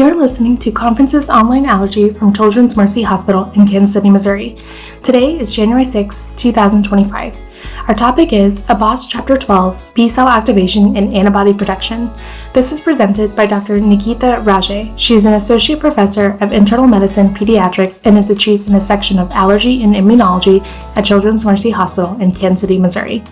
You're listening to Conferences Online Allergy from Children's Mercy Hospital in Kansas City, Missouri. Today is January 6, 2025. Our topic is Abbas Chapter 12, B-cell activation and antibody protection. This is presented by Dr. Nikita Raje. She is an associate professor of internal medicine pediatrics and is the chief in the section of allergy and immunology at Children's Mercy Hospital in Kansas City, Missouri.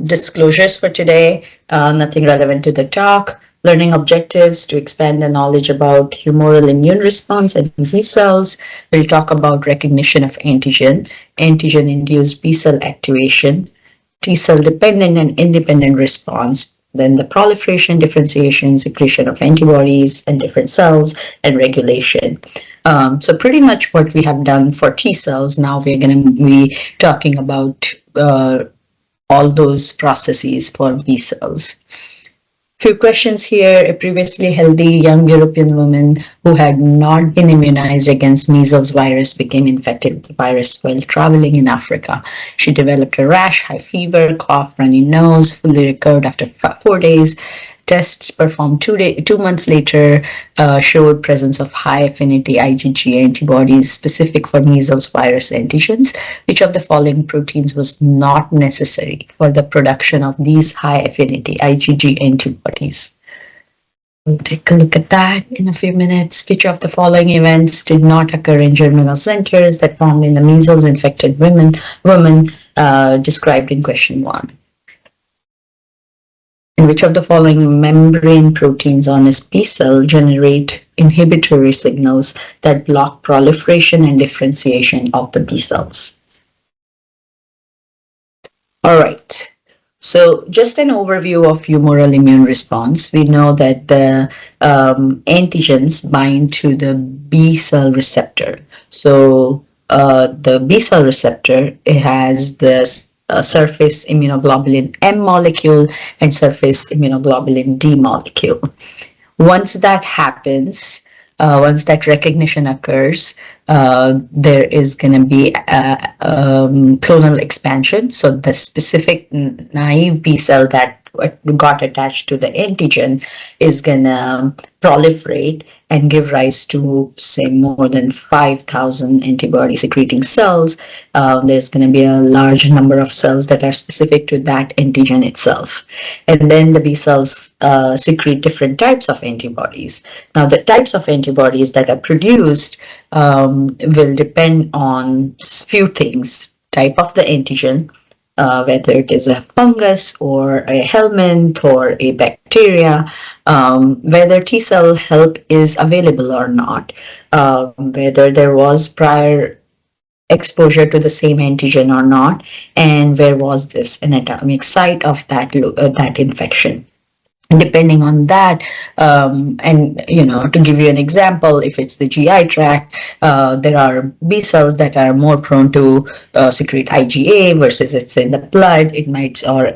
Disclosures for today, nothing relevant to the talk. Learning objectives to expand the knowledge about humoral immune response and B cells. We'll talk about recognition of antigen-induced B cell activation, T cell dependent and independent response, then the proliferation, differentiation, secretion of antibodies and different cells, and regulation. So pretty much what we have done for T cells, now we're going to be talking about all those processes for B cells. Few questions here. A previously healthy young European woman who had not been immunized against measles virus became infected with the virus while traveling in Africa. She developed a rash, high fever, cough, runny nose, fully recovered after 4 days. Tests performed 2 months later showed presence of high affinity IgG antibodies specific for measles virus antigens. Which of the following proteins was not necessary for the production of these high affinity IgG antibodies? We'll take a look at that in a few minutes. Which of the following events did not occur in germinal centers that formed in the measles infected women described in question 1? And which of the following membrane proteins on a B cell generate inhibitory signals that block proliferation and differentiation of the B cells? All right. So just an overview of humoral immune response. We know that the antigens bind to the B cell receptor. So the B cell receptor, it has this surface immunoglobulin M molecule and surface immunoglobulin D molecule. Once that happens, once that recognition occurs, there is going to be clonal expansion. So the specific naive B cell that got attached to the antigen is going to proliferate and give rise to, say, more than 5,000 antibody secreting cells. There's going to be a large number of cells that are specific to that antigen itself. And then the B cells secrete different types of antibodies. Now, the types of antibodies that are produced will depend on few things: type of the antigen, whether it is a fungus or a helminth or a bacteria, whether T cell help is available or not, whether there was prior exposure to the same antigen or not, and where was this anatomic site of that infection. Depending on that, and to give you an example, if it's the GI tract, there are B cells that are more prone to secrete IgA versus it's in the blood. It might or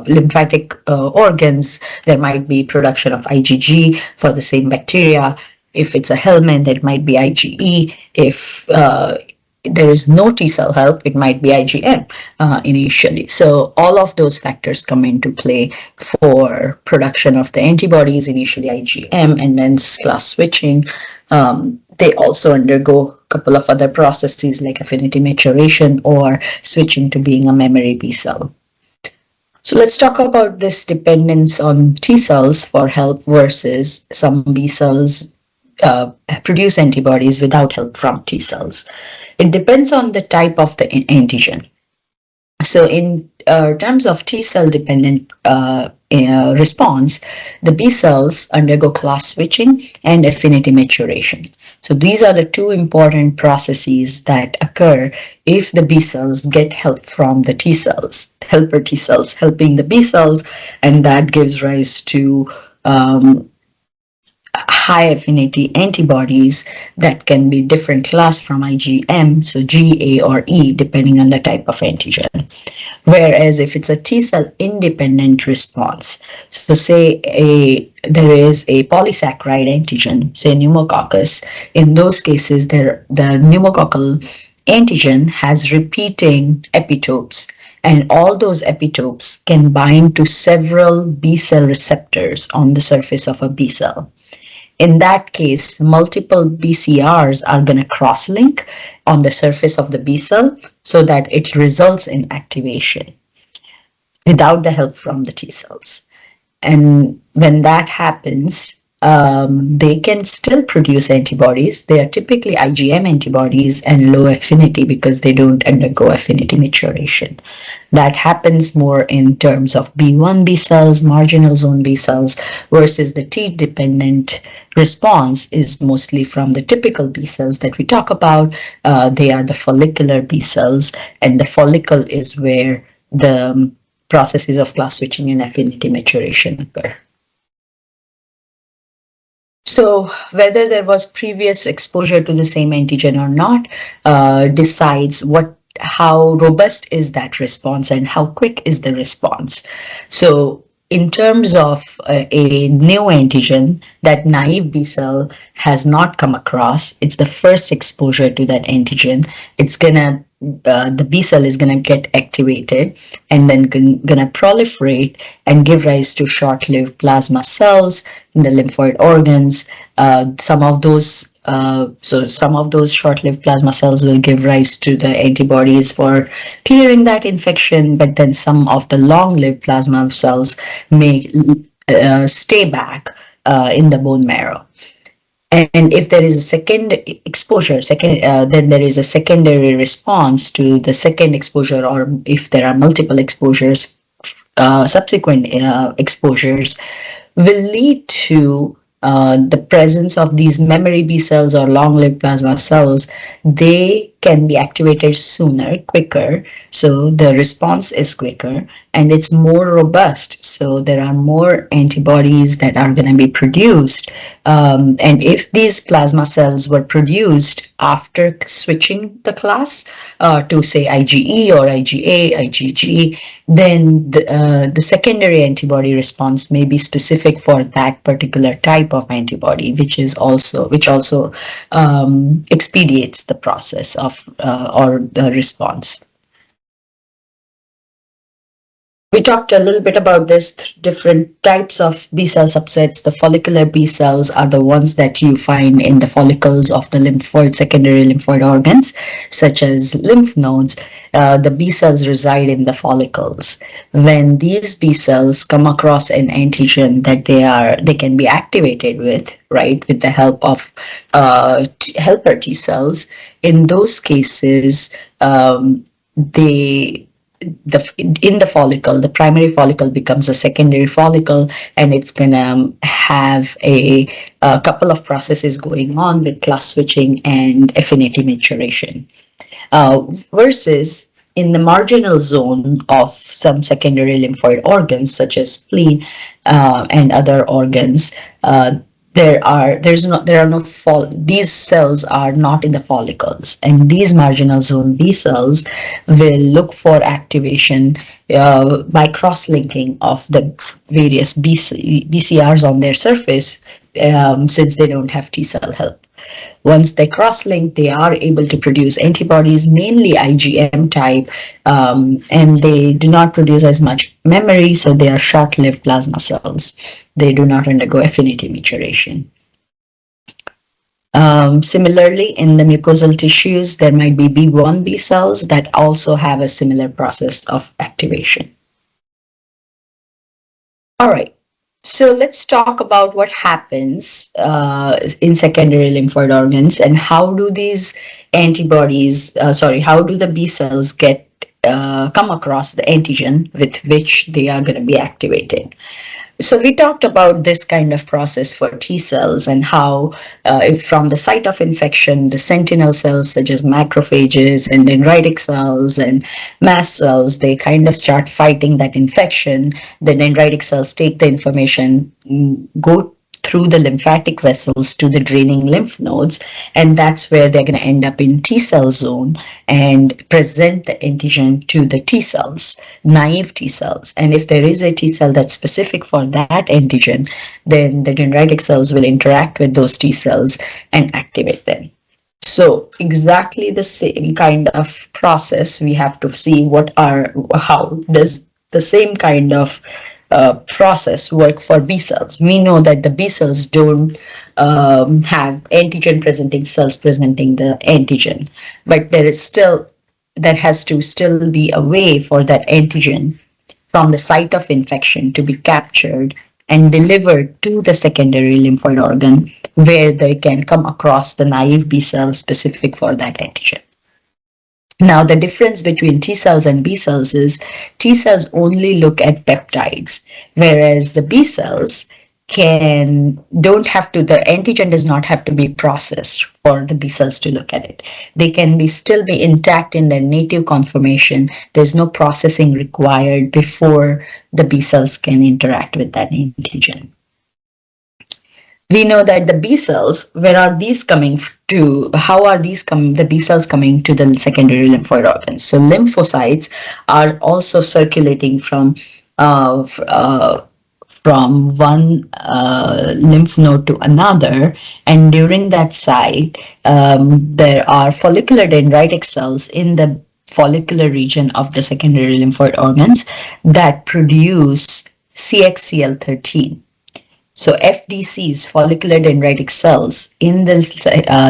lymphatic organs. There might be production of IgG for the same bacteria. If it's a helminth, it might be IgE. If there is no T cell help, it might be IgM initially. So all of those factors come into play for production of the antibodies, initially IgM and then class switching. They also undergo a couple of other processes like affinity maturation or switching to being a memory B cell. So let's talk about this dependence on T cells for help versus some B cells produce antibodies without help from T cells. It depends on the type of the antigen. So in terms of T cell dependent response, the B cells undergo class switching and affinity maturation. So these are the two important processes that occur if the B cells get help from the T cells, helper T cells helping the B cells, and that gives rise to high affinity antibodies that can be different class from IgM, so G, A, or E, depending on the type of antigen. Whereas if it's a T cell independent response, so say there is a polysaccharide antigen, say pneumococcus, in those cases the pneumococcal antigen has repeating epitopes, and all those epitopes can bind to several B cell receptors on the surface of a B cell. In that case, multiple BCRs are going to cross-link on the surface of the B cell so that it results in activation without the help from the T cells. And when that happens, they can still produce antibodies. They are typically IgM antibodies and low affinity because they don't undergo affinity maturation. That happens more in terms of B1 B cells, marginal zone B cells, versus the T-dependent response is mostly from the typical B cells that we talk about. They are the follicular B cells, and the follicle is where the processes of class switching and affinity maturation occur. So whether there was previous exposure to the same antigen or not decides how robust is that response and how quick is the response. So in terms of a new antigen that naive B cell has not come across, it's the first exposure to that antigen. It's gonna the B cell is gonna get activated and then gonna proliferate and give rise to short-lived plasma cells in the lymphoid organs. Some of those short-lived plasma cells will give rise to the antibodies for clearing that infection, but then some of the long-lived plasma cells may stay back in the bone marrow. And if there is a second exposure, then there is a secondary response to the second exposure, or if there are multiple exposures, subsequent exposures will lead to the presence of these memory B cells or long-lived plasma cells. They can be activated sooner, quicker, so the response is quicker and it's more robust, so there are more antibodies that are going to be produced. And if these plasma cells were produced after switching the class to say IgE or IgA, IgG, then the secondary antibody response may be specific for that particular type of antibody, which also expedites the process of or the response. We talked a little bit about this different types of B cell subsets. The follicular B cells are the ones that you find in the follicles of the secondary lymphoid organs, such as lymph nodes. The B cells reside in the follicles. When these B cells come across an antigen that they can be activated with, right, with the help of helper T cells, in those cases, in the follicle, the primary follicle becomes a secondary follicle, and it's gonna have a couple of processes going on with class switching and affinity maturation. Versus in the marginal zone of some secondary lymphoid organs, such as spleen and other organs, these cells are not in the follicles, and these marginal zone B cells will look for activation by cross-linking of the various BCRs on their surface, since they don't have T cell help. Once they cross-link, they are able to produce antibodies, mainly IgM type, and they do not produce as much memory, so they are short-lived plasma cells. They do not undergo affinity maturation. Similarly, in the mucosal tissues, there might be B1 B cells that also have a similar process of activation. All right. So let's talk about what happens in secondary lymphoid organs and how do these how do the B cells come across the antigen with which they are going to be activated. So we talked about this kind of process for T cells and how if from the site of infection, the sentinel cells such as macrophages and dendritic cells and mast cells, they kind of start fighting that infection. The dendritic cells take the information, go through the lymphatic vessels to the draining lymph nodes, and that's where they're going to end up in T cell zone and present the antigen to the T cells, naive T cells. And if there is a T cell that's specific for that antigen, then the dendritic cells will interact with those T cells and activate them. So exactly the same kind of process, we have to see how does the same kind of process work for B cells. We know that the B cells don't have antigen presenting cells presenting the antigen, but there has to still be a way for that antigen from the site of infection to be captured and delivered to the secondary lymphoid organ where they can come across the naive B cell specific for that antigen. Now, the difference between T cells and B cells is T cells only look at peptides, whereas the B cells the antigen does not have to be processed for the B cells to look at it. They can still be intact in their native conformation. There's no processing required before the B cells can interact with that antigen. We know that the B cells, where are these coming to? How are the B cells coming to the secondary lymphoid organs? So lymphocytes are also circulating from one lymph node to another, and during that site, there are follicular dendritic cells in the follicular region of the secondary lymphoid organs that produce CXCL13. So FDCs, follicular dendritic cells, in the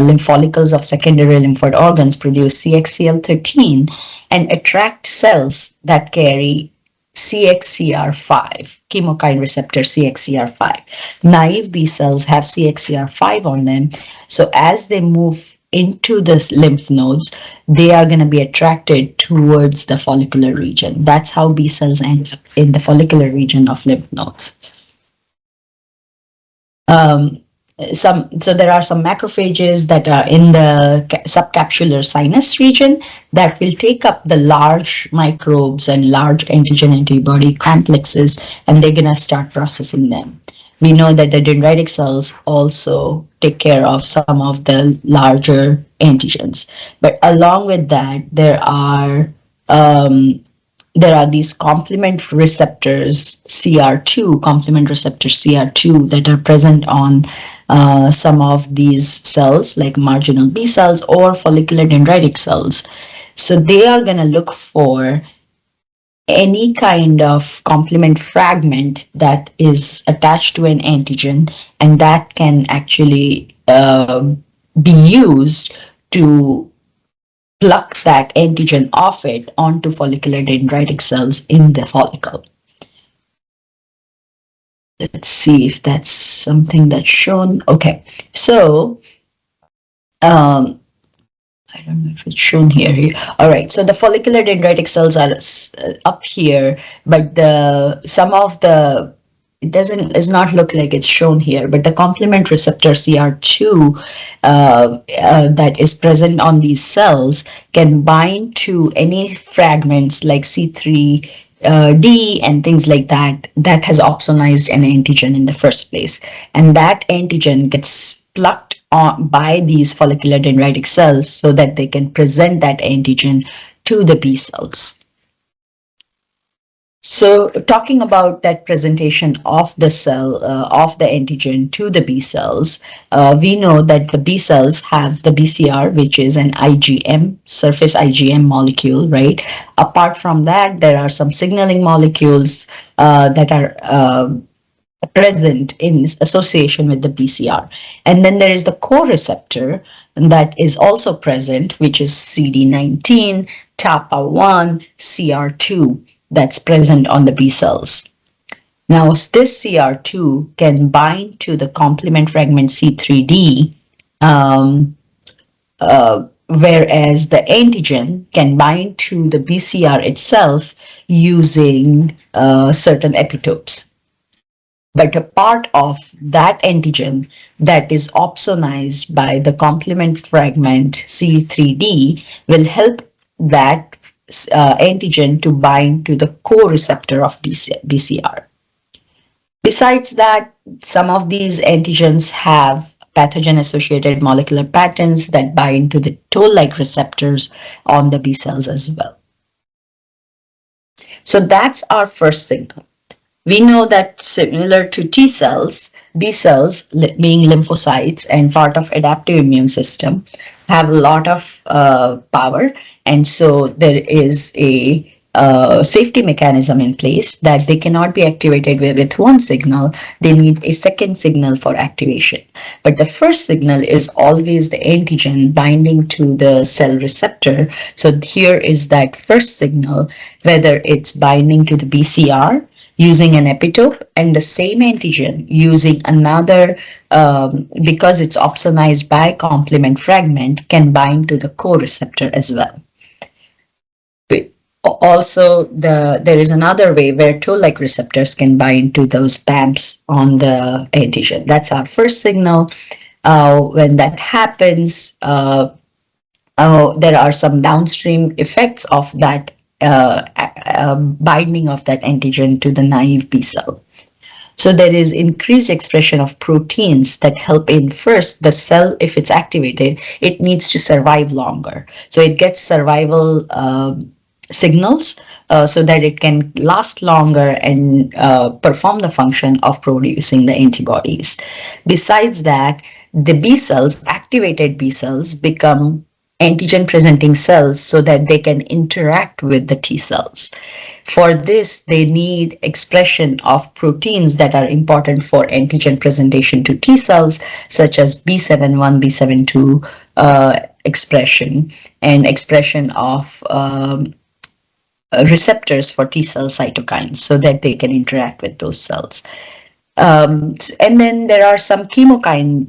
lymph follicles of secondary lymphoid organs produce CXCL13 and attract cells that carry CXCR5, chemokine receptor CXCR5. Naive B cells have CXCR5 on them. So as they move into the lymph nodes, they are going to be attracted towards the follicular region. That's how B cells end up in the follicular region of lymph nodes. So there are some macrophages that are in the subcapsular sinus region that will take up the large microbes and large antigen antibody complexes, and they're gonna start processing them. We know that the dendritic cells also take care of some of the larger antigens, but along with that, there are these complement receptors CR2, complement receptor CR2, that are present on some of these cells like marginal B cells or follicular dendritic cells. So they are going to look for any kind of complement fragment that is attached to an antigen, and that can actually be used to pluck that antigen off it onto follicular dendritic cells in the follicle. Let's see if that's something that's shown. Okay, so I don't know if it's shown here. All right, so the follicular dendritic cells are up here, but it does not look like it's shown here, but the complement receptor CR2 that is present on these cells can bind to any fragments like C3D and things like that has opsonized an antigen in the first place, and that antigen gets plucked by these follicular dendritic cells so that they can present that antigen to the B cells. So talking about that presentation of the cell, of the antigen to the B cells, we know that the B cells have the BCR, which is an IgM, surface IgM molecule, right? Apart from that, there are some signaling molecules that are present in association with the BCR. And then there is the co-receptor that is also present, which is CD19, TAPA1, CR2, that's present on the B cells. Now, this CR2 can bind to the complement fragment C3D, whereas the antigen can bind to the BCR itself using certain epitopes. But a part of that antigen that is opsonized by the complement fragment C3D will help that antigen to bind to the co-receptor of BCR. Besides that, some of these antigens have pathogen-associated molecular patterns that bind to the toll-like receptors on the B cells as well. So that's our first signal. We know that similar to T cells, B cells, being lymphocytes and part of adaptive immune system, have a lot of power, and so there is a safety mechanism in place that they cannot be activated with one signal. They need a second signal for activation. But the first signal is always the antigen binding to the cell receptor. So here is that first signal, whether it's binding to the BCR using an epitope, and the same antigen using another, because it's opsonized by complement fragment, can bind to the co-receptor as well. Also, there is another way where toll-like receptors can bind to those BAMPs on the antigen. That's our first signal. When that happens, there are some downstream effects of that binding of that antigen to the naive B cell. So there is increased expression of proteins that help in first the cell, if it's activated, it needs to survive longer. So it gets survival signals so that it can last longer and perform the function of producing the antibodies. Besides that, the B cells, activated B cells, become antigen presenting cells so that they can interact with the T cells. For this, they need expression of proteins that are important for antigen presentation to T cells, such as B71, B72 expression, and expression of receptors for T cell cytokines so that they can interact with those cells. And then there are some chemokine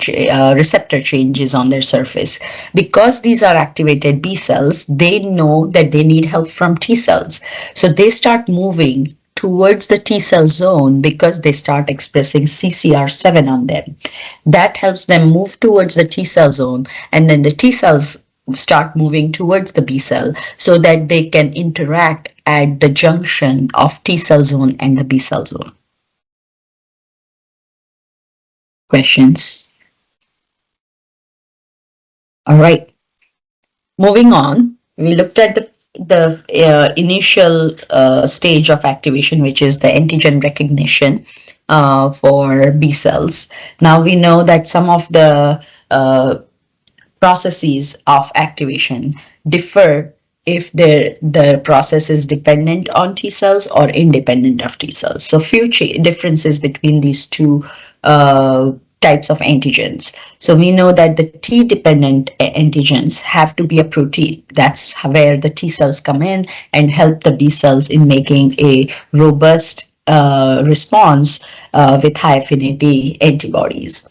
receptor changes on their surface. Because these are activated B cells, they know that they need help from T cells. So they start moving towards the T cell zone because they start expressing CCR7 on them. That helps them move towards the T cell zone, and then the T cells start moving towards the B cell so that they can interact at the junction of T cell zone and the B cell zone. Questions? All right. Moving on, we looked at the initial stage of activation, which is the antigen recognition for B cells. Now we know that some of the processes of activation differ if the process is dependent on T cells or independent of T cells. So few differences between these two types of antigens. So we know that the T-dependent antigens have to be a protein. That's where the T cells come in and help the B cells in making a robust response with high affinity antibodies.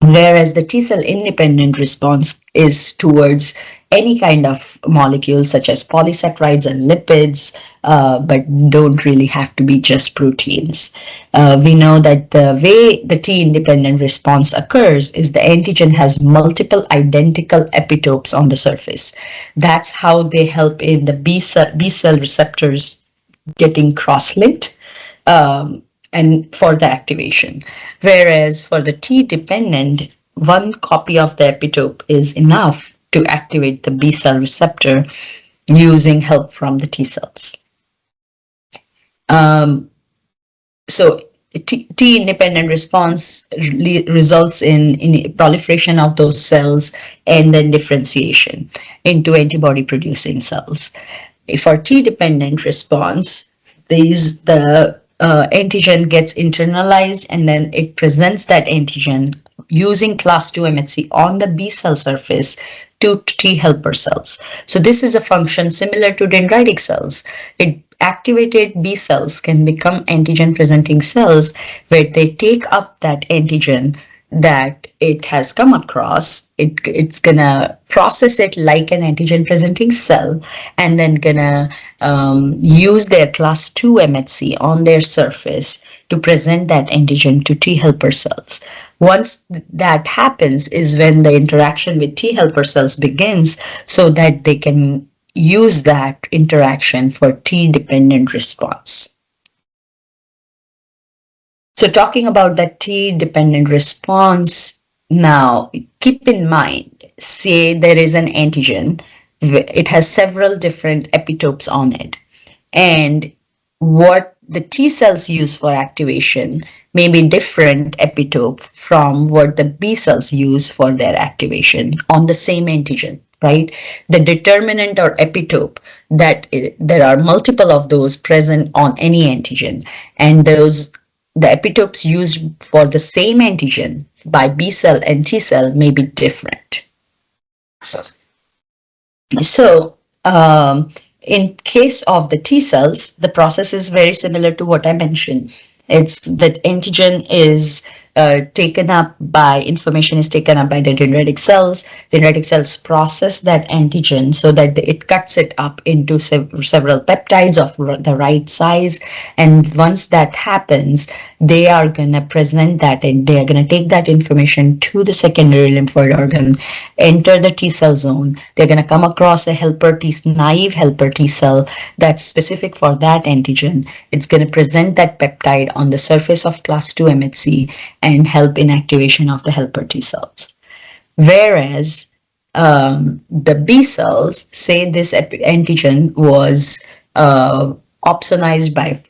Whereas the T cell independent response is towards any kind of molecules such as polysaccharides and lipids, but don't really have to be just proteins. We know that the way the T independent response occurs is the antigen has multiple identical epitopes on the surface. That's how they help in the B cell receptors getting cross-linked. And for the activation. Whereas for the T-dependent, one copy of the epitope is enough to activate the B cell receptor using help from the T cells. So T-independent response results in proliferation of those cells and then differentiation into antibody-producing cells. For T-dependent response, the antigen gets internalized and then it presents that antigen using class 2 MHC on the B cell surface to T helper cells. So this is a function similar to dendritic cells. Activated B cells can become antigen presenting cells where they take up that antigen that it has come across. It's gonna process it like an antigen presenting cell and then gonna use their class 2 MHC on their surface to present that antigen to T helper cells. Once that happens is when the interaction with T helper cells begins so that they can use that interaction for T-dependent response. So talking about that T-dependent response, now keep in mind, say there is an antigen, it has several different epitopes on it, and what the T cells use for activation may be different epitope from what the B cells use for their activation on the same antigen, right? The determinant or epitope, that there are multiple of those present on any antigen, and the epitopes used for the same antigen by B cell and T cell may be different. So, in case of the T cells, the process is very similar to what I mentioned. It's that antigen is information is taken up by the dendritic cells. Dendritic cells process that antigen so that it cuts it up into several peptides of the right size. And once that happens, they are going to present that, and they are going to take that information to the secondary lymphoid organ, enter the T cell zone. They're going to come across a naive helper T cell that's specific for that antigen. It's going to present that peptide on the surface of class 2 MHC and help in activation of the helper T cells. Whereas the B cells, say this antigen was opsonized by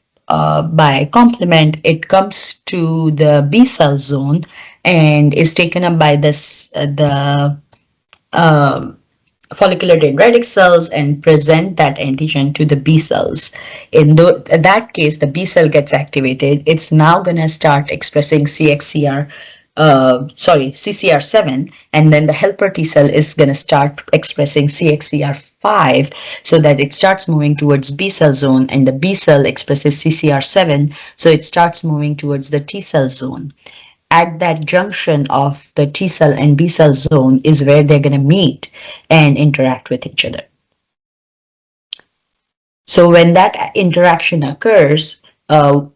complement, it comes to the B cell zone and is taken up by the follicular dendritic cells and present that antigen to the B cells. In that case, the B cell gets activated. It's now going to start expressing CCR7, and then the helper T cell is going to start expressing CXCR5, so that it starts moving towards B cell zone, and the B cell expresses CCR7, so it starts moving towards the T cell zone. At that junction of the T cell and B cell zone is where they're going to meet and interact with each other. So when that interaction occurs, there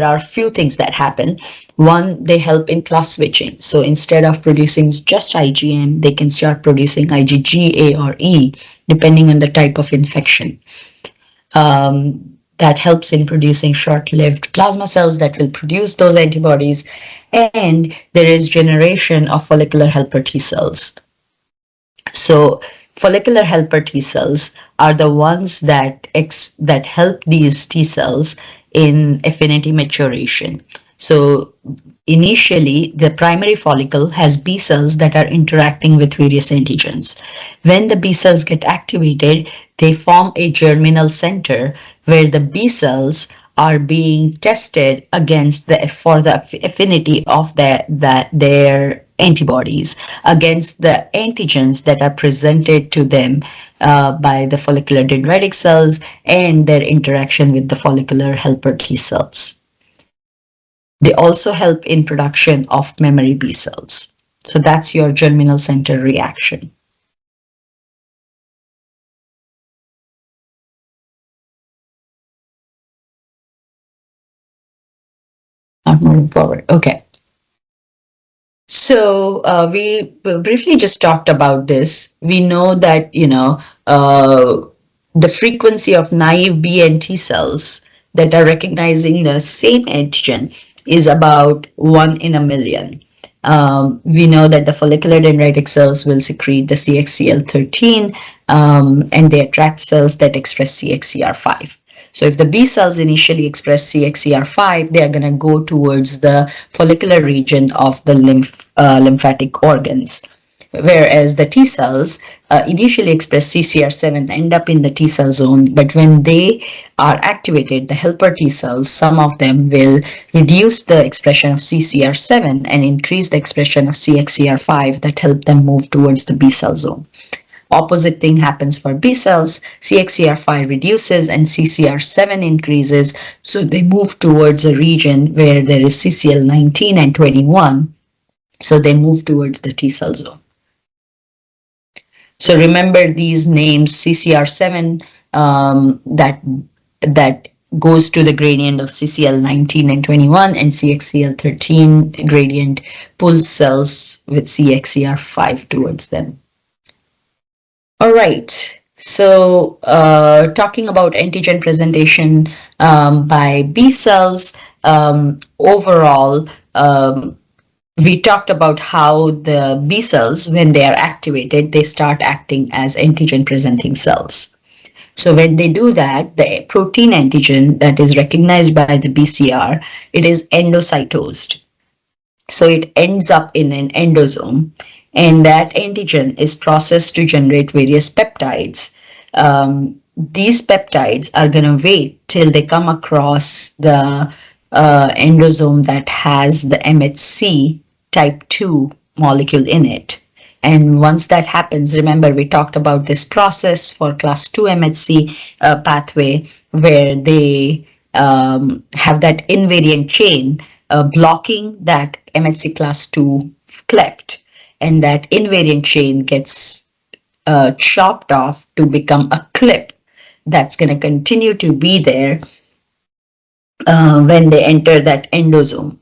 are a few things that happen. One, they help in class switching. So instead of producing just IgM, they can start producing IgG, A, or E, depending on the type of infection. That helps in producing short-lived plasma cells that will produce those antibodies, and there is generation of follicular helper T cells. So follicular helper T cells are the ones that help these T cells in affinity maturation. So initially, the primary follicle has B cells that are interacting with various antigens. When the B cells get activated, they form a germinal center where the B cells are being tested against for the affinity of their antibodies against the antigens that are presented to them by the follicular dendritic cells and their interaction with the follicular helper T cells. They also help in production of memory B cells. So that's your germinal center reaction. Not moving forward. Okay. So we briefly just talked about this. We know that, the frequency of naive B and T cells that are recognizing the same antigen is about 1 in a million. We know that the follicular dendritic cells will secrete the CXCL13 and they attract cells that express CXCR5. So if the B cells initially express CXCR5, they are going to go towards the follicular region of the lymphatic organs. Whereas the T cells initially express CCR7, end up in the T cell zone, but when they are activated, the helper T cells, some of them will reduce the expression of CCR7 and increase the expression of CXCR5 that help them move towards the B cell zone. Opposite thing happens for B cells. CXCR5 reduces and CCR7 increases, so they move towards a region where there is CCL19 and 21, so they move towards the T cell zone. So remember these names: CCR7 that goes to the gradient of CCL19 and 21, and CXCL13 gradient pulls cells with CXCR5 towards them. All right, So, talking about antigen presentation by B cells, overall, we talked about how the B cells, when they are activated, they start acting as antigen presenting cells. So when they do that, the protein antigen that is recognized by the BCR, it is endocytosed. So it ends up in an endosome, and that antigen is processed to generate various peptides. These peptides are going to wait till they come across the endosome that has the MHC type 2 molecule in it. And once that happens, remember we talked about this process for class 2 MHC pathway where they have that invariant chain blocking that MHC class 2 cleft, and that invariant chain gets chopped off to become a clip that's going to continue to be there when they enter that endosome.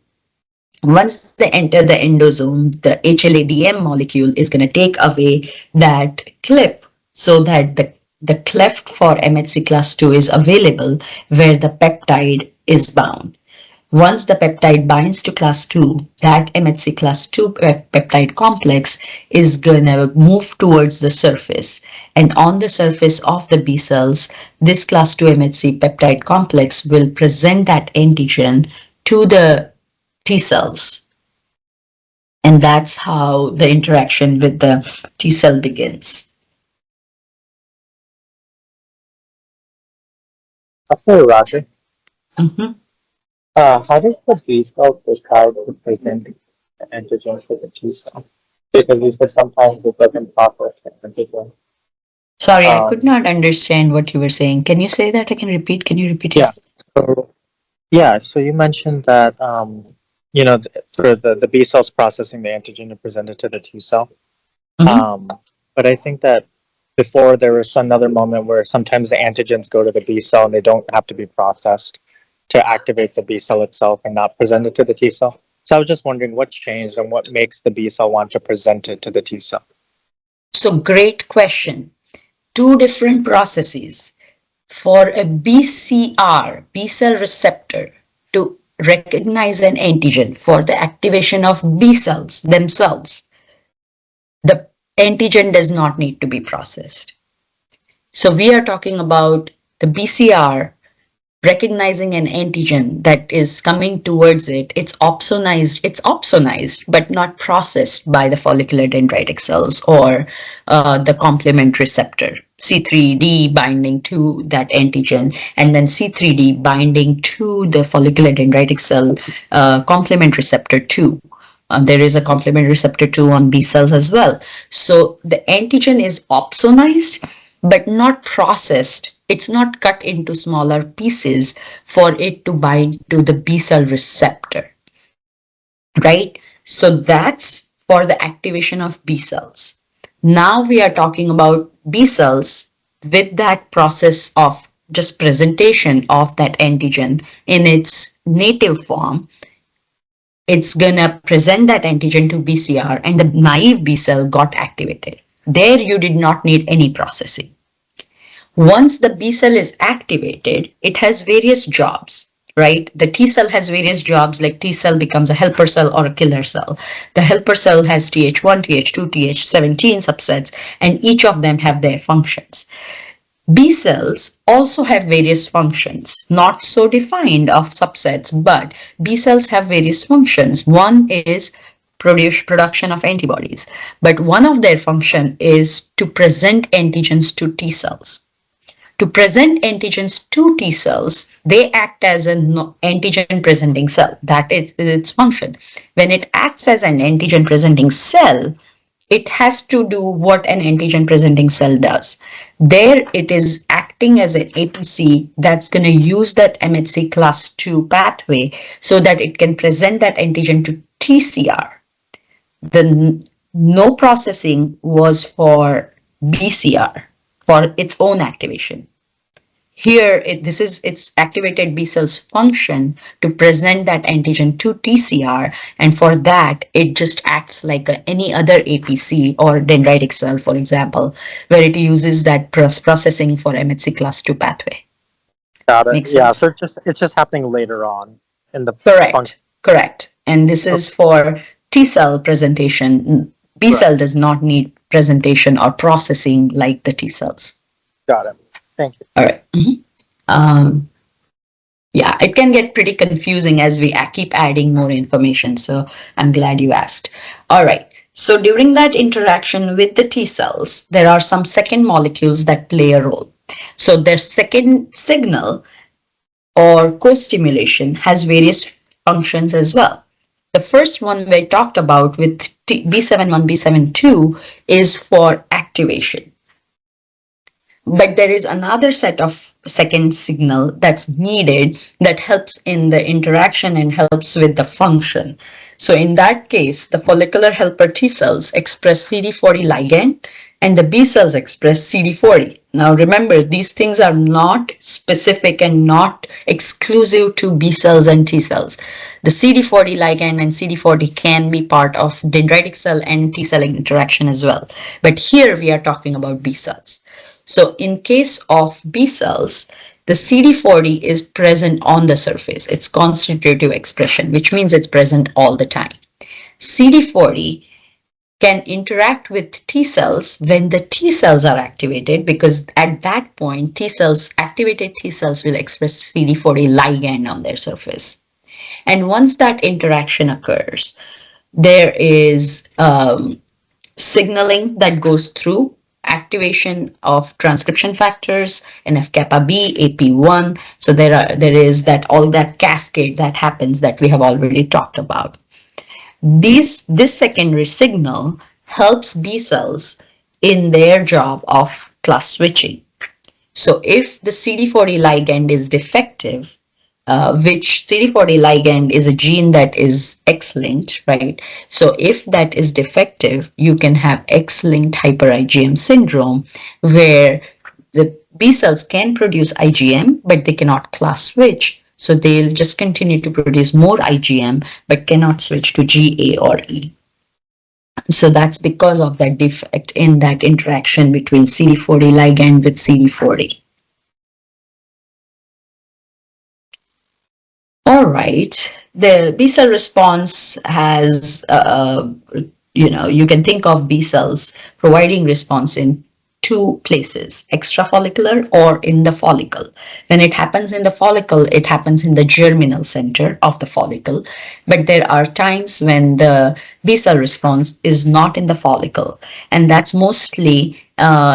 Once they enter the endosome, the HLA-DM molecule is going to take away that clip so that the cleft for MHC class 2 is available where the peptide is bound. Once the peptide binds to class 2, that MHC class 2 peptide complex is going to move towards the surface. And on the surface of the B cells, this class 2 MHC peptide complex will present that antigen to the T cells. And that's how the interaction with the T cell begins. Dr. Raje, Mhm. how does the B cell decide to present the antigen for the T cell? Because you said sometimes it doesn't process the antigen. Sorry, I could Um, not understand what you were saying. Can you say that again? Repeat. Can you repeat yeah. yourself? So so you mentioned that for the B cells processing the antigen to present it to the T cell. Mhm. Um, but I think that before there was another moment where sometimes the antigens go to the B cell and they don't have to be processed to activate the B cell itself and not present it to the T cell. So I was just wondering what changed and what makes the B cell want to present it to the T cell. So, great question. Two different processes. For a BCR, B cell receptor, to recognize an antigen for the activation of B cells themselves, the antigen does not need to be processed. So we are talking about the BCR recognizing an antigen that is coming towards it. It's opsonized but not processed by the follicular dendritic cells or the complement receptor C3d binding to that antigen, and then C3d binding to the follicular dendritic cell complement receptor 2. There is a complement receptor 2 on B cells as well. So the antigen is opsonized but not processed. It's not cut into smaller pieces for it to bind to the B cell receptor, right? So that's for the activation of B cells. Now we are talking about B cells with that process of just presentation of that antigen in its native form. It's gonna present that antigen to BCR and the naive B cell got activated. There you did not need any processing. Once the B cell is activated, it has various jobs, right? The T cell has various jobs, like T cell becomes a helper cell or a killer cell. The helper cell has Th1, Th2, Th17 subsets, and each of them have their functions. B cells also have various functions, not so defined of subsets, but B cells have various functions. One is production of antibodies, but one of their function is to present antigens to T cells. To present antigens to T cells, they act as an antigen presenting cell. That is its function. When it acts as an antigen presenting cell, it has to do what an antigen presenting cell does. There it is acting as an APC that's going to use that MHC class 2 pathway so that it can present that antigen to TCR. The no processing was for BCR for its own activation. Here, it's activated B cells function to present that antigen to TCR, and for that, it just acts like any other APC or dendritic cell, for example, where it uses that processing for MHC class 2 pathway. Got it. Makes Yeah, sense? so it's just happening later on in the function. Correct. And this is for T cell presentation. B cell does not need presentation or processing like the T cells. Got it. Thank you. All right. Yeah, it can get pretty confusing as we keep adding more information. So I'm glad you asked. All right. So during that interaction with the T cells, there are some second molecules that play a role. So their second signal or co-stimulation has various functions as well. The first one we talked about with B71, B72 is for activation. But there is another set of second signal that's needed that helps in the interaction and helps with the function. So in that case, the follicular helper T cells express CD40 ligand and the B cells express CD40. Now remember, these things are not specific and not exclusive to B cells and T cells. The CD40 ligand and CD40 can be part of dendritic cell and T cell interaction as well. But here we are talking about B cells. So in case of B cells, the CD40 is present on the surface. It's constitutive expression, which means it's present all the time. CD40 can interact with T cells when the T cells are activated, because at that point, activated T cells will express CD40 ligand on their surface. And once that interaction occurs, there is signaling that goes through activation of transcription factors, NF-kappa B, AP1. So there is all that cascade that happens that we have already talked about. This secondary signal helps B cells in their job of class switching. So if the CD40 ligand is defective, which CD40 ligand is a gene that is X-linked, right? So if that is defective, you can have X-linked hyper-IgM syndrome, where the B cells can produce IgM, but they cannot class switch. So they'll just continue to produce more IgM, but cannot switch to G, A, or E. So that's because of that defect in that interaction between CD40 ligand with CD40. All right, the B cell response has, you can think of B cells providing response in two places, extrafollicular or in the follicle. When it happens in the follicle, it happens in the germinal center of the follicle. But there are times when the B cell response is not in the follicle, and that's mostly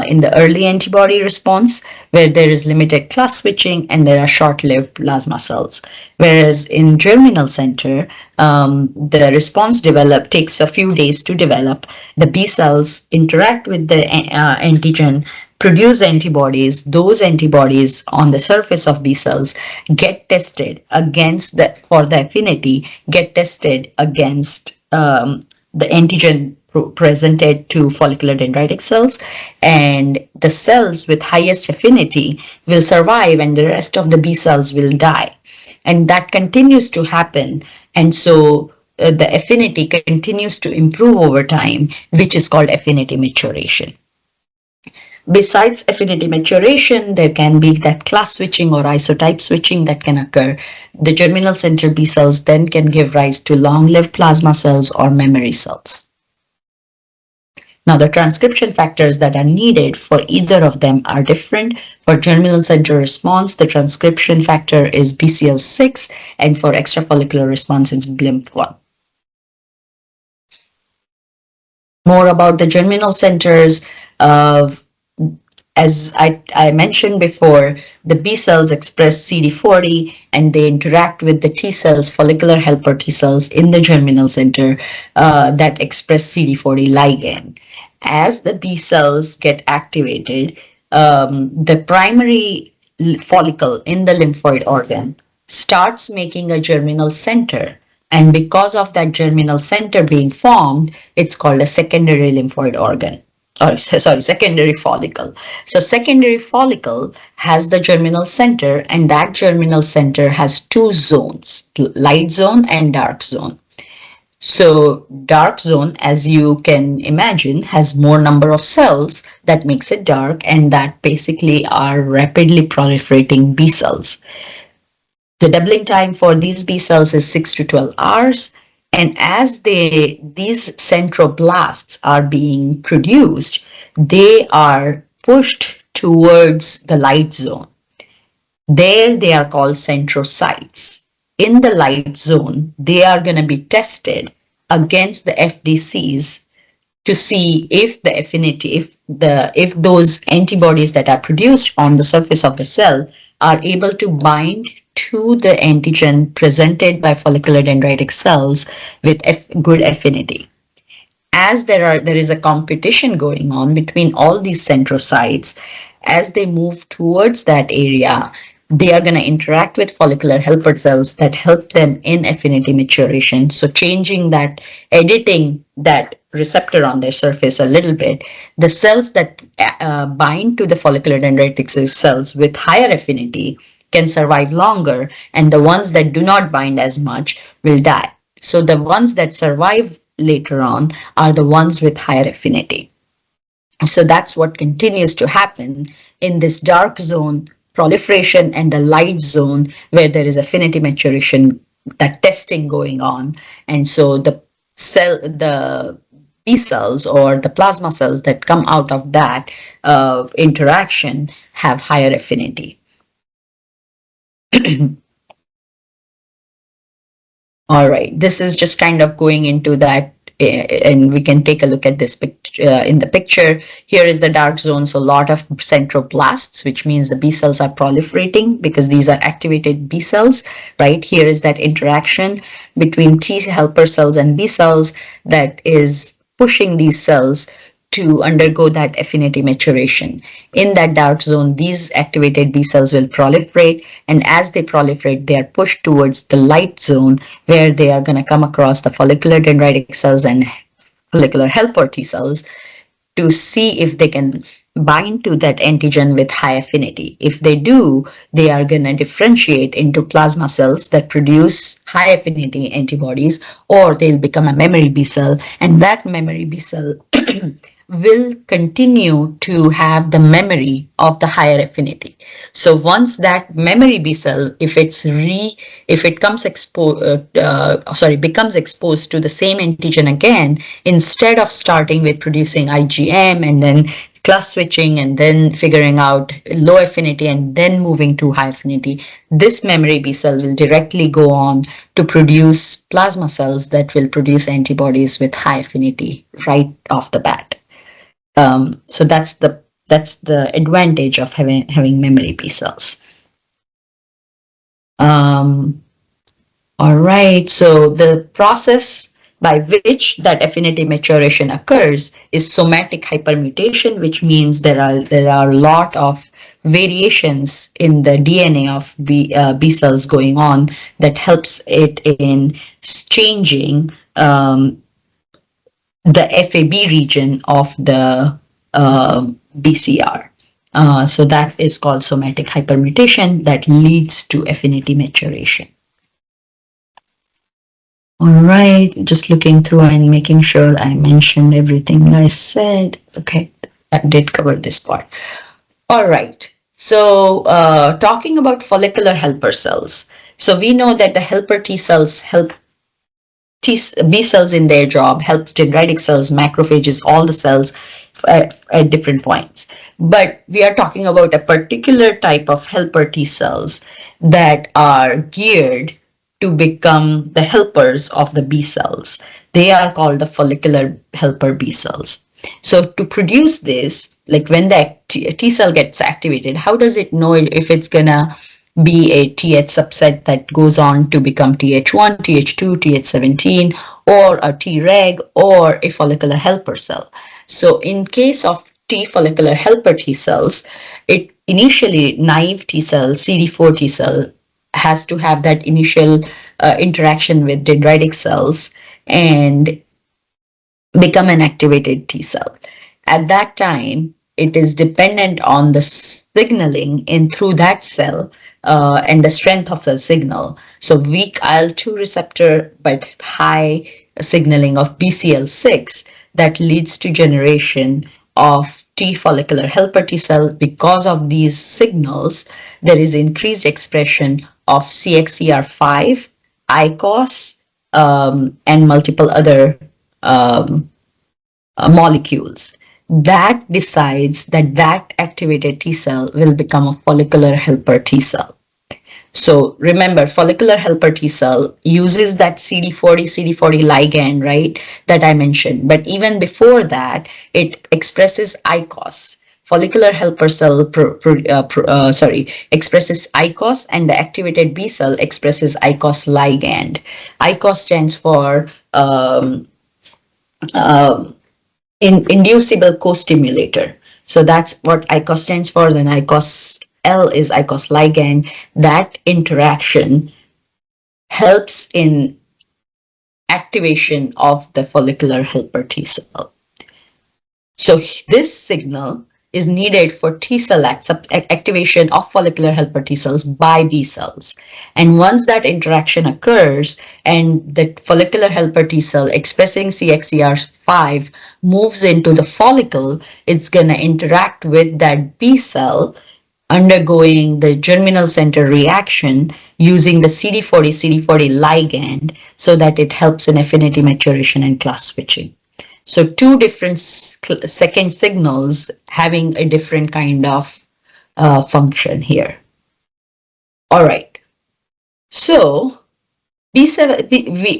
in the early antibody response, where there is limited class switching and there are short-lived plasma cells. Whereas in germinal center, the response takes a few days to develop. The B cells interact with the antigen, produce antibodies. Those antibodies on the surface of B cells get tested against for the affinity, get tested against the antigen presented to follicular dendritic cells, and the cells with highest affinity will survive and the rest of the B cells will die. And that continues to happen. And so the affinity continues to improve over time, which is called affinity maturation. Besides affinity maturation, there can be that class switching or isotype switching that can occur. The germinal center B cells then can give rise to long-lived plasma cells or memory cells. Now, the transcription factors that are needed for either of them are different. For germinal center response, the transcription factor is BCL6, and for extrafollicular response, it's BLIMP1. More about the germinal centers. As I mentioned before, the B cells express CD40 and they interact with the T cells, follicular helper T cells in the germinal center that express CD40 ligand. As the B cells get activated, the primary follicle in the lymphoid organ starts making a germinal center. And because of that germinal center being formed, it's called a secondary lymphoid organ. or sorry, secondary follicle. So secondary follicle has the germinal center, and that germinal center has two zones, light zone and dark zone. So dark zone, as you can imagine, has more number of cells that makes it dark, and that basically are rapidly proliferating B cells. The doubling time for these B cells is 6 to 12 hours. And as these centroblasts are being produced, they are pushed towards the light zone. There they are called centrocytes. In the light zone, they are going to be tested against the FDCs to see if the affinity, if those antibodies that are produced on the surface of the cell are able to bind to the antigen presented by follicular dendritic cells with good affinity. As there is a competition going on between all these centrocytes, as they move towards that area, they are going to interact with follicular helper cells that help them in affinity maturation. So changing that, editing that receptor on their surface a little bit, the cells that bind to the follicular dendritic cells with higher affinity can survive longer, and the ones that do not bind as much will die. So the ones that survive later on are the ones with higher affinity. So that's what continues to happen in this dark zone proliferation and the light zone where there is affinity maturation, that testing going on. And so the B cells or the plasma cells that come out of that interaction have higher affinity. All right, this is just kind of going into that, and we can take a look at this in the picture. Here is the dark zone, so a lot of centroblasts, which means the B cells are proliferating because these are activated B cells, right? Here is that interaction between T helper cells and B cells that is pushing these cells to undergo that affinity maturation. In that dark zone, these activated B cells will proliferate, and as they proliferate, they are pushed towards the light zone where they are going to come across the follicular dendritic cells and follicular helper T cells to see if they can bind to that antigen with high affinity. If they do, they are going to differentiate into plasma cells that produce high affinity antibodies, or they'll become a memory B cell, and that memory B cell will continue to have the memory of the higher affinity. So once that memory B cell, if it becomes exposed to the same antigen again, instead of starting with producing IgM and then class switching and then figuring out low affinity and then moving to high affinity, this memory B cell will directly go on to produce plasma cells that will produce antibodies with high affinity right off the bat. So that's the advantage of having memory B cells. All right, so the process by which that affinity maturation occurs is somatic hypermutation, which means there are a lot of variations in the DNA of B cells going on that helps it in changing the FAB region of the BCR. So that is called somatic hypermutation that leads to affinity maturation. All right, just looking through and making sure I mentioned everything I said. Okay, I did cover this part. All right, so talking about follicular helper cells. So we know that the helper T cells help B cells in their job, helps dendritic cells, macrophages, all the cells at different points. But we are talking about a particular type of helper T cells that are geared to become the helpers of the B cells. They are called the follicular helper B cells. So to produce this, like when the T cell gets activated, how does it know if it's gonna be a Th subset that goes on to become Th1, Th2, Th17, or a Treg, or a follicular helper cell? So in case of T follicular helper T cells, it initially naive T cell, CD4 T cell, has to have that initial interaction with dendritic cells and become an activated T cell. At that time, it is dependent on the signaling in through that cell and the strength of the signal. So weak IL-2 receptor but high signaling of BCL6 that leads to generation of T follicular helper T cell. Because of these signals, there is increased expression of CXCR5, ICOS, and multiple other molecules that decides that that activated T cell will become a follicular helper T cell. So remember, follicular helper T cell uses that CD40 ligand, right, that I mentioned. But even before that, it expresses ICOS. Follicular helper cell expresses ICOS, and the activated B cell expresses ICOS ligand. ICOS stands for inducible co-stimulator. So that's what ICOS stands for. Then ICOS L is ICOS ligand. That interaction helps in activation of the follicular helper T cell. So this signal is needed for T cell activation of follicular helper T cells by B cells. And once that interaction occurs and the follicular helper T cell expressing CXCR5 moves into the follicle, it's going to interact with that B cell undergoing the germinal center reaction using the CD40 ligand so that it helps in affinity maturation and class switching. So two different second signals having a different kind of function here. All right. So B7,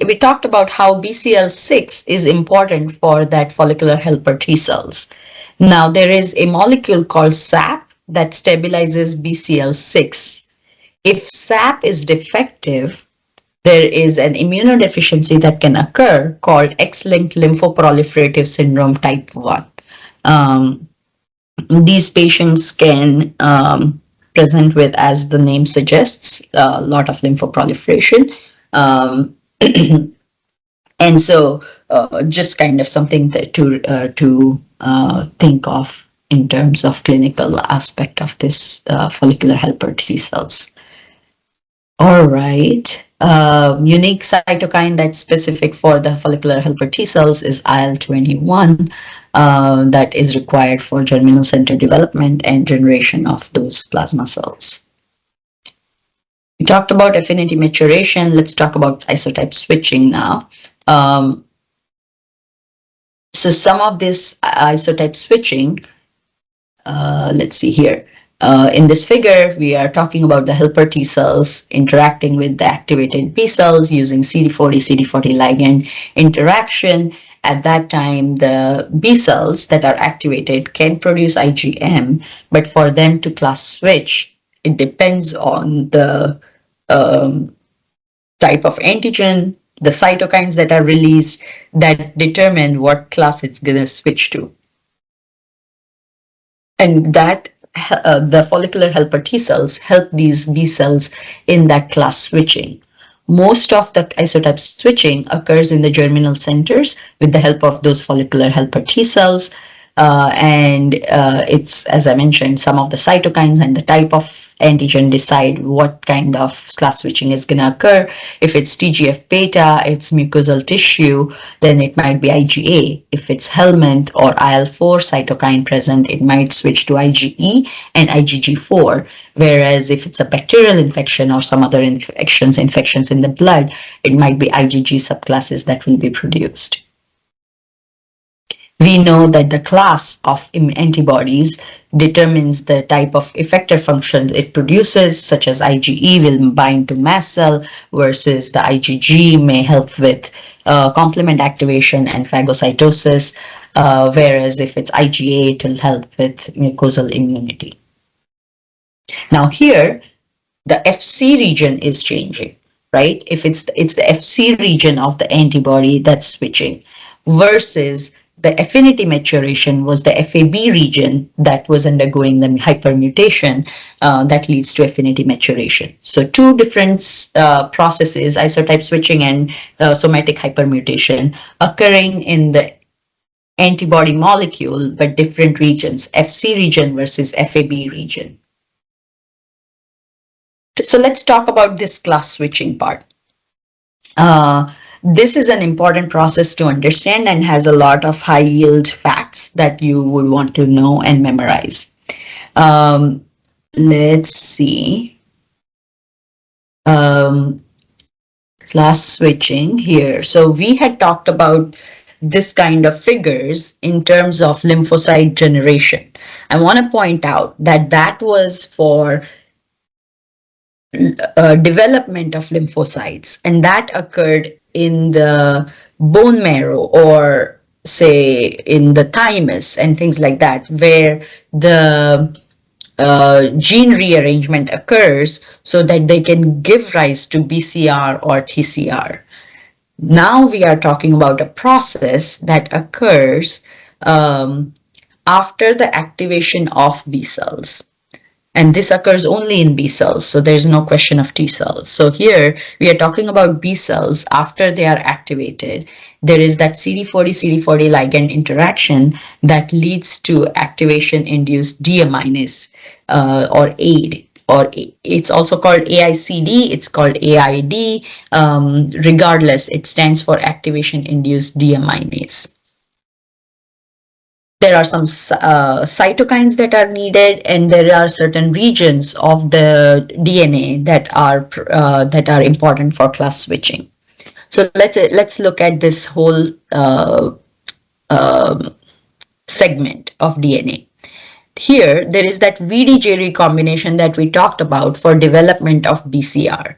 we talked about how BCL6 is important for that follicular helper T cells. Now there is a molecule called SAP that stabilizes BCL6. If SAP is defective, there is an immunodeficiency that can occur called X-linked lymphoproliferative syndrome type 1. These patients can present with, as the name suggests, a lot of lymphoproliferation. And so just kind of something to think of in terms of clinical aspect of this follicular helper T cells. All right. Unique cytokine that's specific for the follicular helper T cells is IL-21 that is required for germinal center development and generation of those plasma cells. We talked about affinity maturation. Let's talk about isotype switching now. So some of this isotype switching, let's see here. In this figure, we are talking about the helper T cells interacting with the activated B cells using CD40 ligand interaction. At that time, the B cells that are activated can produce IgM, but for them to class switch, it depends on the type of antigen, the cytokines that are released that determine what class it's going to switch to. And that the follicular helper T cells help these B cells in that class switching. Most of the isotype switching occurs in the germinal centers with the help of those follicular helper T cells. It's, as I mentioned, some of the cytokines and the type of antigen decide what kind of class switching is going to occur. If it's TGF-beta, it's mucosal tissue, then it might be IgA. If it's helminth or IL-4 cytokine present, it might switch to IgE and IgG4. Whereas if it's a bacterial infection or some other infections in the blood, it might be IgG subclasses that will be produced. We know that the class of antibodies determines the type of effector function it produces, such as IgE will bind to mast cell versus the IgG may help with complement activation and phagocytosis, whereas if it's IgA, it will help with mucosal immunity. Now here, the Fc region is changing, right? If it's the Fc region of the antibody that's switching versus the affinity maturation was the FAB region that was undergoing the hypermutation that leads to affinity maturation. So two different processes, isotype switching and somatic hypermutation, occurring in the antibody molecule, but different regions, FC region versus FAB region. So let's talk about this class switching part. This is an important process to understand and has a lot of high yield facts that you would want to know and memorize. Let's see. Class switching here. So we had talked about this kind of figures in terms of lymphocyte generation. I want to point out that that was for development of lymphocytes, and that occurred in the bone marrow, or say in the thymus and things like that, where the gene rearrangement occurs so that they can give rise to BCR or TCR. Now we are talking about a process that occurs after the activation of B cells. And this occurs only in B cells, so there's no question of T cells. So here we are talking about B cells after they are activated. There is that CD40-CD40 ligand interaction that leads to activation-induced D-aminase or AID. Or it's also called AICD, it's called AID. Regardless, it stands for activation-induced D-aminase. There are some cytokines that are needed, and there are certain regions of the DNA that are important for class switching. So let's look at this whole segment of DNA. Here, there is that VDJ recombination that we talked about for development of BCR.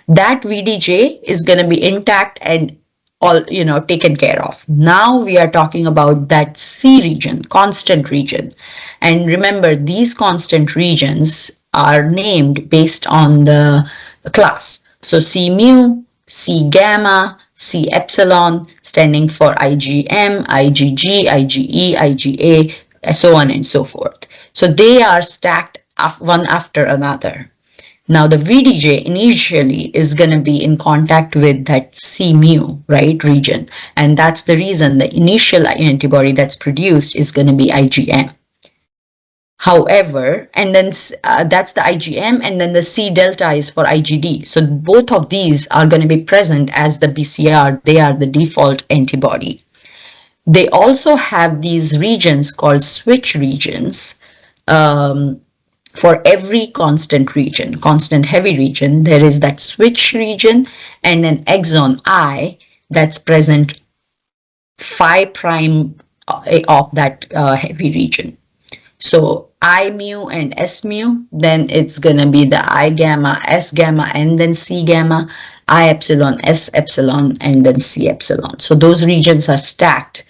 That VDJ is going to be intact and all, taken care of. Now we are talking about that C region, constant region. And remember, these constant regions are named based on the class. So C mu, C gamma, C epsilon, standing for IgM, IgG, IgE, IgA, so on and so forth. So they are stacked one after another. Now the VDJ initially is going to be in contact with that C mu, right, region. And that's the reason the initial antibody that's produced is going to be IgM. However, and then that's the IgM, and then the C delta is for IgD. So both of these are going to be present as the BCR. They are the default antibody. They also have these regions called switch regions. For every constant region, constant heavy region, there is that switch region and an exon I that's present 5' of that heavy region. So I mu and S mu, then it's going to be the I gamma, S gamma, and then C gamma, I epsilon, S epsilon, and then C epsilon. So those regions are stacked.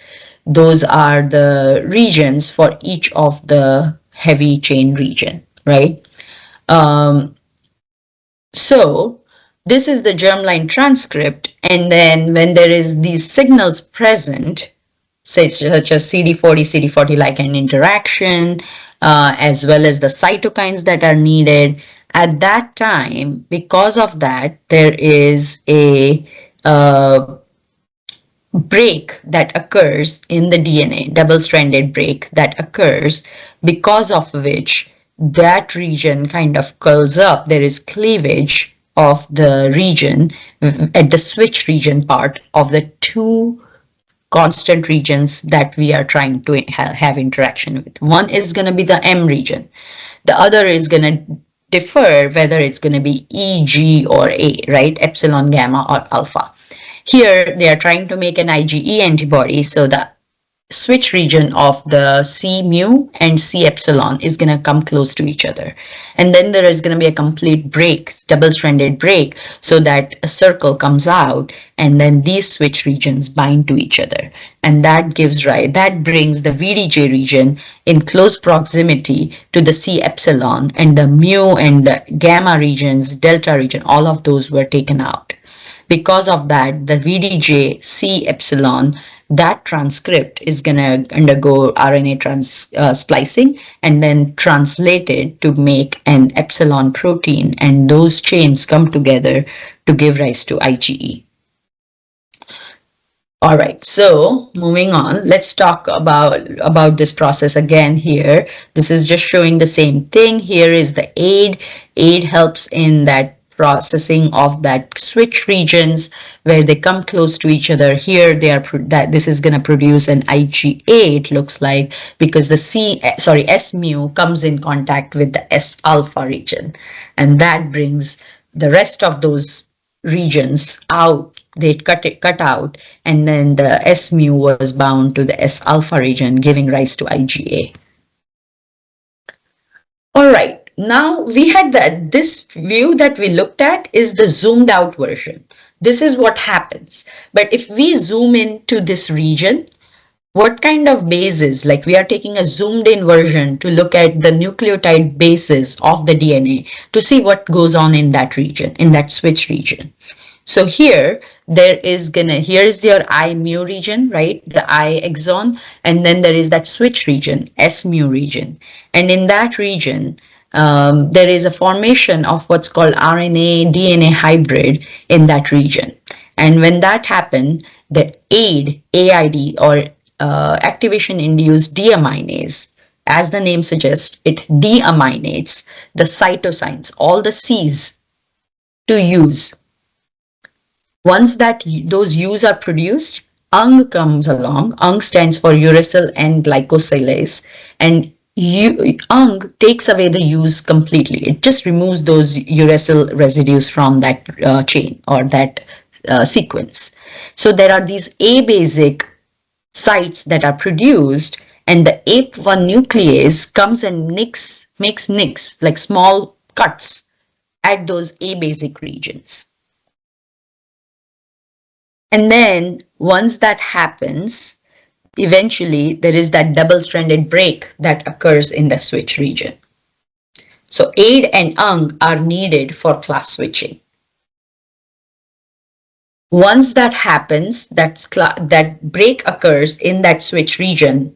Those are the regions for each of the heavy chain region. Right? So this is the germline transcript, and then when there is these signals present, such as CD40 ligand interaction, as well as the cytokines that are needed, at that time, because of that, there is a break that occurs in the DNA, double-stranded break that occurs, because of which that region kind of curls up. There is cleavage of the region at the switch region part of the two constant regions that we are trying to have interaction with. One is going to be the M region. The other is going to differ whether it's going to be E, G, or A, right? Epsilon, gamma, or alpha. Here, they are trying to make an IgE antibody, so the switch region of the C mu and C epsilon is going to come close to each other. And then there is going to be a complete break, double-stranded break, so that a circle comes out, and then these switch regions bind to each other. And that brings the VDJ region in close proximity to the C epsilon, and the mu and the gamma regions, delta region, all of those were taken out. Because of that, the VDJ C epsilon, that transcript is going to undergo RNA splicing and then translated to make an epsilon protein, and those chains come together to give rise to IgE. All right, so moving on, let's talk about this process again here. This is just showing the same thing. Here is the aid. Aid helps in that processing of that switch regions where they come close to each other. Here they are that this is going to produce an IgA, it looks like, because the S mu comes in contact with the S alpha region, and that brings the rest of those regions out. They cut out, and then the S mu was bound to the S alpha region, giving rise to IgA. All right, now we had this view that we looked at is the zoomed out version. This is what happens. But if we zoom into this region, what kind of bases, like we are taking a zoomed in version to look at the nucleotide bases of the DNA to see what goes on in that region, in that switch region. So here is your I mu region, right? The I exon, and then there is that switch region, S mu region. And in that region, there is a formation of what's called RNA DNA hybrid in that region. And when that happens, the AID or activation induced deaminase, as the name suggests, it deaminates the cytosines, all the C's to use. Once those U's are produced, UNG comes along. UNG stands for uracil and glycosylase, and UNG takes away the U's completely. It just removes those uracil residues from that chain or that sequence. So there are these A-basic sites that are produced, and the APE1 nuclease comes and makes nicks, like small cuts at those A-basic regions. And then once that happens, eventually there is that double-stranded break that occurs in the switch region. So AID and UNG are needed for class switching. Once that happens, that break occurs in that switch region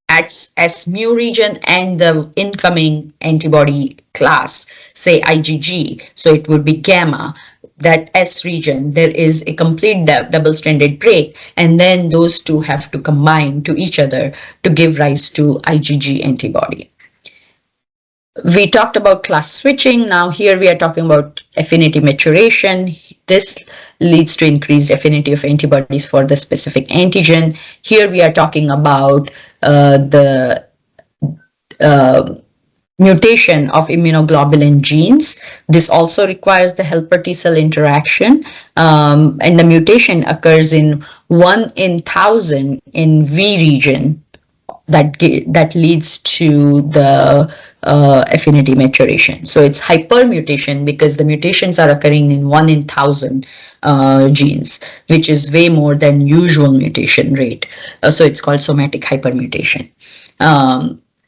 at S mu region and the incoming antibody class, say IgG, so it would be gamma. That S region, there is a complete double-stranded break, and then those two have to combine to each other to give rise to IgG antibody. We talked about class switching. Now here we are talking about affinity maturation. This leads to increased affinity of antibodies for the specific antigen. Here we are talking about the mutation of immunoglobulin genes. This also requires the helper T cell interaction, and the mutation occurs in 1 in 1,000 in V region that leads to the affinity maturation. So it's hypermutation because the mutations are occurring in 1 in 1,000 genes, which is way more than usual mutation rate. So it's called somatic hypermutation.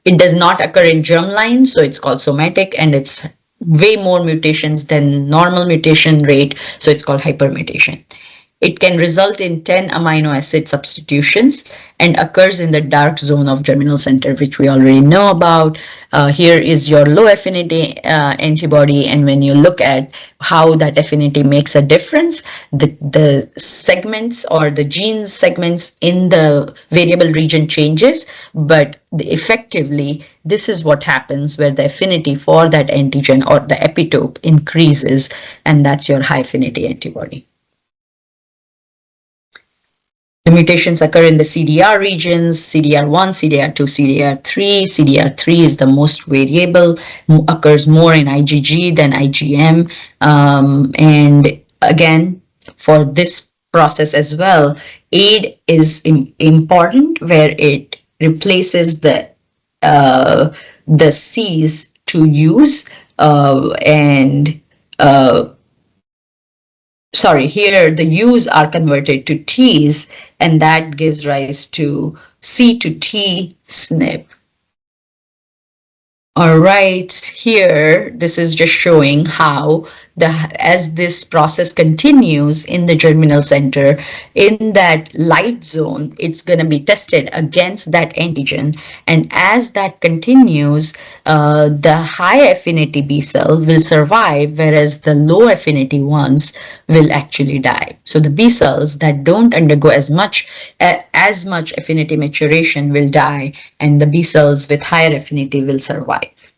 It does not occur in germline, so it's called somatic, and it's way more mutations than normal mutation rate, so it's called hypermutation. It can result in 10 amino acid substitutions and occurs in the dark zone of germinal center, which we already know about. Here is your low affinity antibody, and when you look at how that affinity makes a difference, the segments or the gene segments in the variable region changes, but effectively this is what happens where the affinity for that antigen or the epitope increases, and that's your high affinity antibody. The mutations occur in the CDR regions, CDR1, CDR2, CDR3. CDR3 is the most variable, occurs more in IgG than IgM. And again, for this process as well, AID is important, where it replaces the C's to U's, here the U's are converted to T's, and that gives rise to C to T SNP. All right, here, this is just showing how as this process continues in the germinal center, in that light zone, it's going to be tested against that antigen. And as that continues, the high affinity B cell will survive, whereas the low affinity ones will actually die. So the B cells that don't undergo as much affinity maturation will die, and the B cells with higher affinity will survive.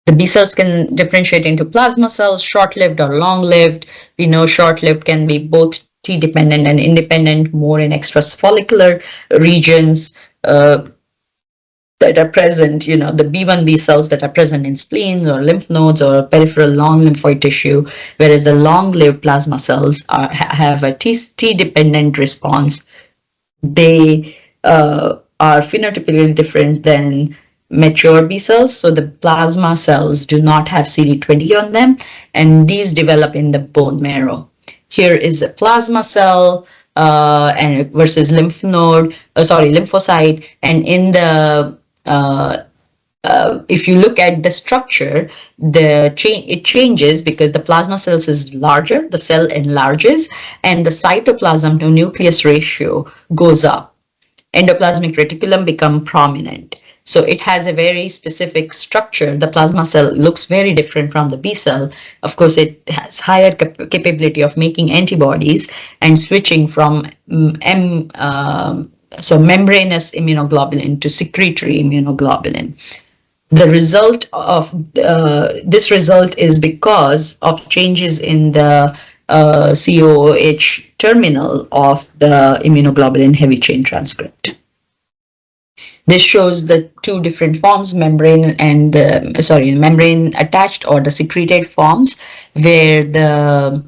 The B cells can differentiate into plasma cells, short-lived or long-lived. We know short-lived can be both T-dependent and independent, more in extrafollicular regions that are present, the B1 B cells that are present in spleens or lymph nodes or peripheral long lymphoid tissue, whereas the long-lived plasma cells have a T-dependent response. They are phenotypically different than mature B cells, so the plasma cells do not have CD20 on them, and these develop in the bone marrow. Here is a plasma cell and versus lymphocyte, and in the if you look at the structure, it changes because the plasma cells is larger, the cell enlarges, and the cytoplasm to nucleus ratio goes up. Endoplasmic reticulum become prominent. So it has a very specific structure. The plasma cell looks very different from the B cell. Of course, it has higher capability of making antibodies and switching from membranous immunoglobulin to secretory immunoglobulin. The result of this result is because of changes in the COOH terminal of the immunoglobulin heavy chain transcript. This shows the two different forms, membrane attached or the secreted forms, where the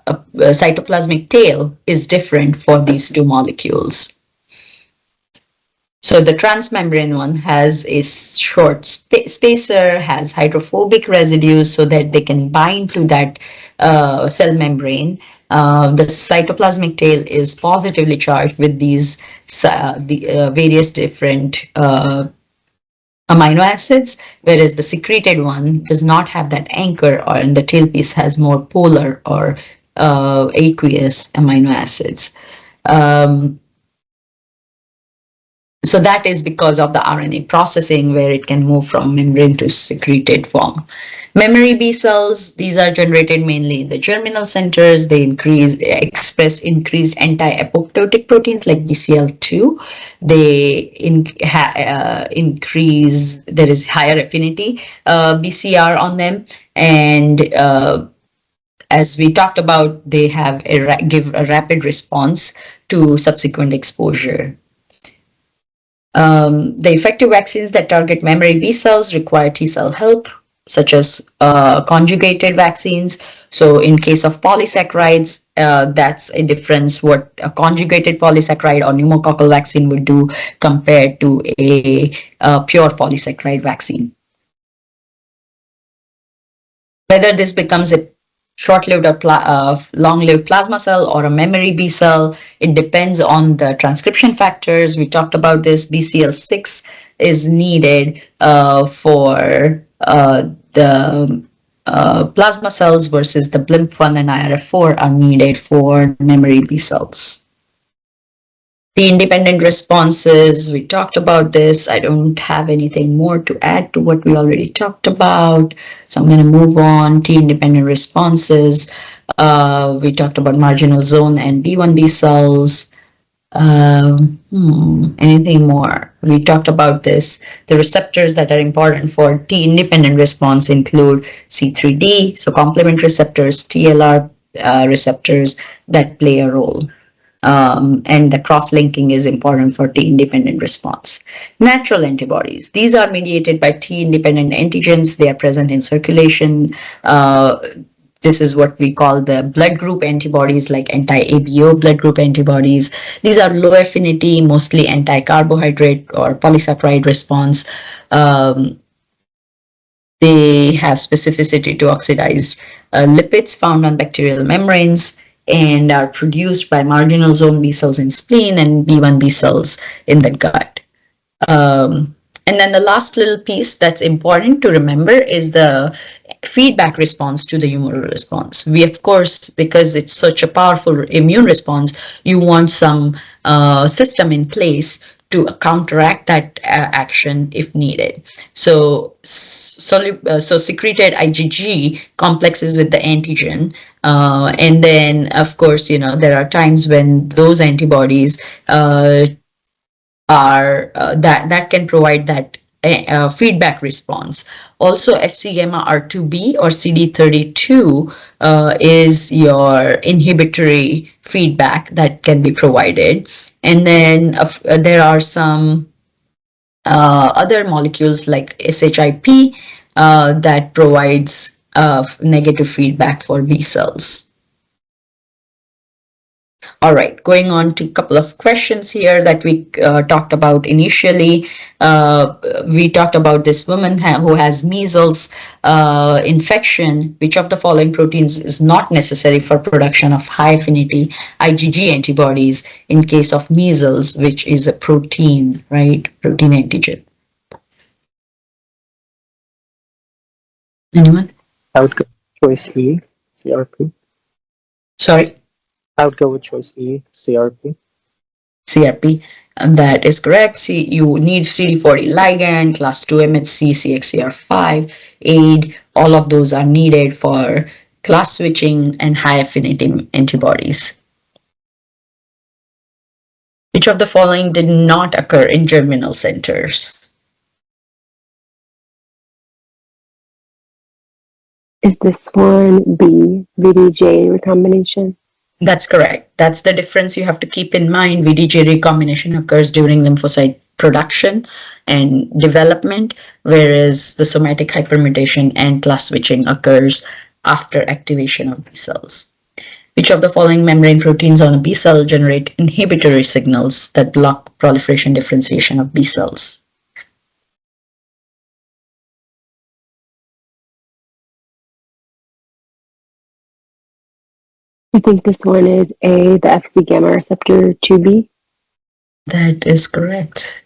cytoplasmic tail is different for these two molecules. So the transmembrane one has a short spacer, has hydrophobic residues so that they can bind to that cell membrane. The cytoplasmic tail is positively charged with these various different amino acids, whereas the secreted one does not have that anchor, and the tailpiece has more polar or aqueous amino acids. So that is because of the RNA processing, where it can move from membrane to secreted form. Memory B cells, these are generated mainly in the germinal centers. They express increased anti-apoptotic proteins like BCL2. They increase, there is higher affinity BCR on them, and as we talked about, they have give a rapid response to subsequent exposure. The effective vaccines that target memory B cells require T cell help, such as conjugated vaccines. So in case of polysaccharides, that's a difference what a conjugated polysaccharide or pneumococcal vaccine would do compared to a pure polysaccharide vaccine. Whether this becomes a short-lived or long-lived plasma cell or a memory B cell, it depends on the transcription factors. We talked about this. BCL6 is needed for the plasma cells, versus the BLIMP1 and IRF4 are needed for memory B cells. The independent responses, we talked about this. I don't have anything more to add to what we already talked about. So I'm going to move on. T-independent responses. We talked about marginal zone and B1 B cells. Anything more? We talked about this. The receptors that are important for T-independent response include C3D, so complement receptors, TLR receptors that play a role. And the cross-linking is important for T-independent response. Natural antibodies. These are mediated by T-independent antigens. They are present in circulation. This is what we call the blood group antibodies, like anti-ABO blood group antibodies. These are low affinity, mostly anti-carbohydrate or polysaccharide response. They have specificity to oxidize lipids found on bacterial membranes, and are produced by marginal zone B cells in spleen and B1 B cells in the gut. And then the last little piece that's important to remember is the feedback response to the humoral response. We, of course, because it's such a powerful immune response, you want some system in place to counteract that action if needed. So, so secreted IgG complexes with the antigen, and then of course, there are times when those antibodies are that can provide that feedback response. Also, Fc gamma R2b or CD32 is your inhibitory feedback that can be provided. And then there are some other molecules like SHIP that provides negative feedback for B cells. All right, going on to a couple of questions here that we talked about initially. We talked about this woman who has measles infection. Which of the following proteins is not necessary for production of high affinity IgG antibodies in case of measles, which is a protein, right? Protein antigen. Anyone? I would go choice E, CRP. Sorry? I would go with choice E, CRP. CRP. And that is correct. See, you need CD40 ligand, class 2 MHC, CXCR5, AID. All of those are needed for class switching and high affinity antibodies. Which of the following did not occur in germinal centers? Is this one B, VDJ recombination? That's correct. That's the difference you have to keep in mind. VDJ recombination occurs during lymphocyte production and development, whereas the somatic hypermutation and class switching occurs after activation of B cells. Which of the following membrane proteins on a B cell generate inhibitory signals that block proliferation differentiation of B cells? I think this one is A, the Fc gamma receptor 2B. That is correct.